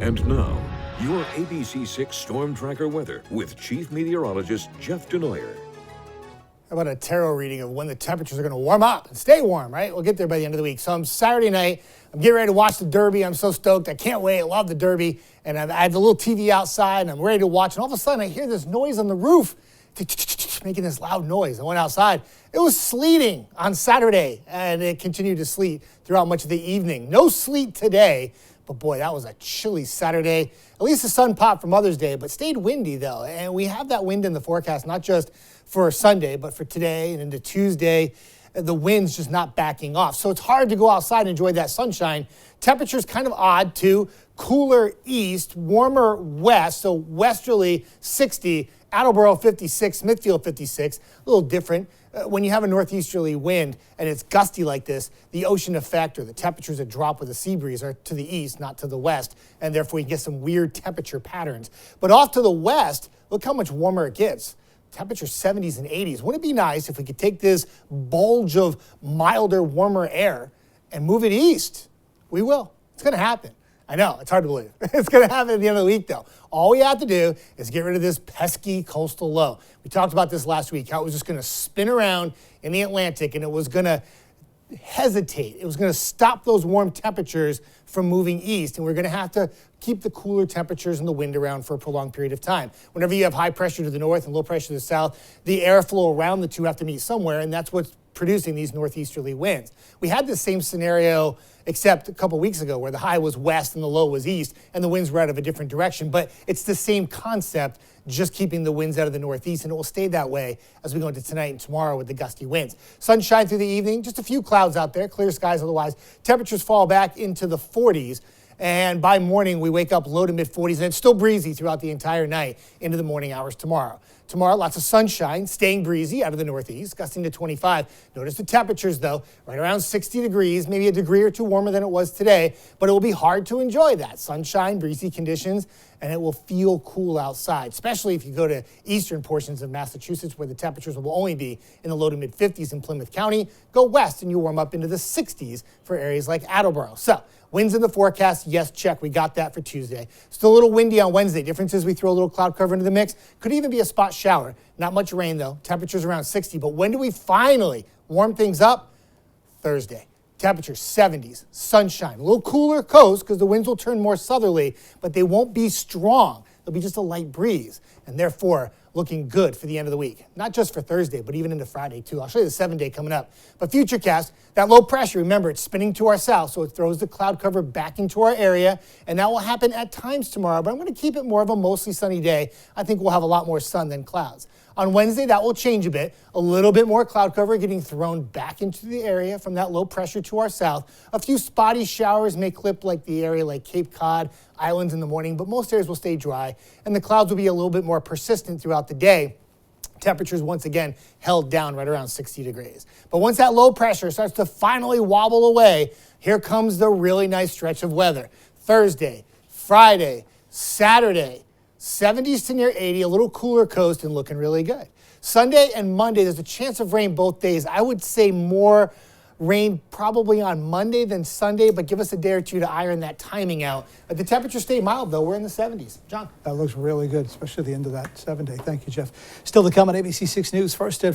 And now, your ABC6 Storm Tracker weather with Chief Meteorologist Jeff Denoyer. How about a tarot reading of when the temperatures are going to warm up and stay warm, right? We'll get there by the end of the week. So I'm Saturday night. I'm getting ready to watch the Derby. I'm so stoked. I can't wait. I love the Derby. And I have the little TV outside, and I'm ready to watch. And all of a sudden, I hear this noise on the roof, making this loud noise. I went outside. It was sleeting on Saturday, and it continued to sleet throughout much of the evening. No sleet today, but boy, that was a chilly Saturday. At least the sun popped for Mother's Day, but stayed windy, though. And we have that wind in the forecast, not just for Sunday, but for today and into Tuesday. The wind's just not backing off. So it's hard to go outside and enjoy that sunshine. Temperature's kind of odd, too. Cooler east, warmer west, so westerly 60, Attleboro 56, Smithfield 56, a little different. When you have a northeasterly wind and it's gusty like this, the ocean effect or the temperatures that drop with the sea breeze are to the east, not to the west, and therefore you get some weird temperature patterns. But off to the west, look how much warmer it gets. Temperature 70s and 80s. Wouldn't it be nice if we could take this bulge of milder, warmer air and move it east? We will. It's going to happen. I know, it's hard to believe. It's going to happen at the end of the week, though. All we have to do is get rid of this pesky coastal low. We talked about this last week, how it was just going to spin around in the Atlantic, and it was going to hesitate. It was going to stop those warm temperatures from moving east, and we're going to have to keep the cooler temperatures and the wind around for a prolonged period of time. Whenever you have high pressure to the north and low pressure to the south, the airflow around the two have to meet somewhere, and that's what's producing these northeasterly winds. We had this same scenario except a couple weeks ago where the high was west and the low was east and the winds were out of a different direction. But it's the same concept, just keeping the winds out of the northeast, and it will stay that way as we go into tonight and tomorrow with the gusty winds. Sunshine through the evening, just a few clouds out there, clear skies otherwise. Temperatures fall back into the 40s. And by morning, we wake up low to mid 40s, and it's still breezy throughout the entire night into the morning hours tomorrow. Tomorrow, lots of sunshine, staying breezy out of the northeast, gusting to 25. Notice the temperatures, though, right around 60 degrees, maybe a degree or two warmer than it was today, but it will be hard to enjoy that. Sunshine, breezy conditions, and it will feel cool outside, especially if you go to eastern portions of Massachusetts where the temperatures will only be in the low to mid 50s in Plymouth County. Go west and you warm up into the 60s for areas like Attleboro. So, winds in the forecast, yes, check. We got that for Tuesday. Still a little windy on Wednesday. Difference is we throw a little cloud cover into the mix. Could even be a spot shower. Not much rain, though. Temperatures around 60. But when do we finally warm things up? Thursday. Temperatures 70s, sunshine. A little cooler coast because the winds will turn more southerly, but they won't be strong. There'll be just a light breeze, and therefore looking good for the end of the week. Not just for Thursday, but even into Friday, too. I'll show you the 7-day coming up. But Futurecast, that low pressure, remember, it's spinning to our south, so it throws the cloud cover back into our area, and that will happen at times tomorrow, but I'm going to keep it more of a mostly sunny day. I think we'll have a lot more sun than clouds. On Wednesday, that will change a bit. A little bit more cloud cover getting thrown back into the area from that low pressure to our south. A few spotty showers may clip like the area like Cape Cod, islands in the morning, but most areas will stay dry, and the clouds will be a little bit more persistent throughout the day. Temperatures once again held down right around 60 degrees. But once that low pressure starts to finally wobble away, here comes the really nice stretch of weather. Thursday, Friday, Saturday, 70s to near 80, a little cooler coast and looking really good. Sunday and Monday, there's a chance of rain both days. I would say more rain probably on Monday than Sunday, but give us a day or two to iron that timing out. But the temperatures stay mild, though. We're in the 70s. John? That looks really good, especially at the end of that 7-day. Thank you, Jeff. Still to come on ABC6 News. First at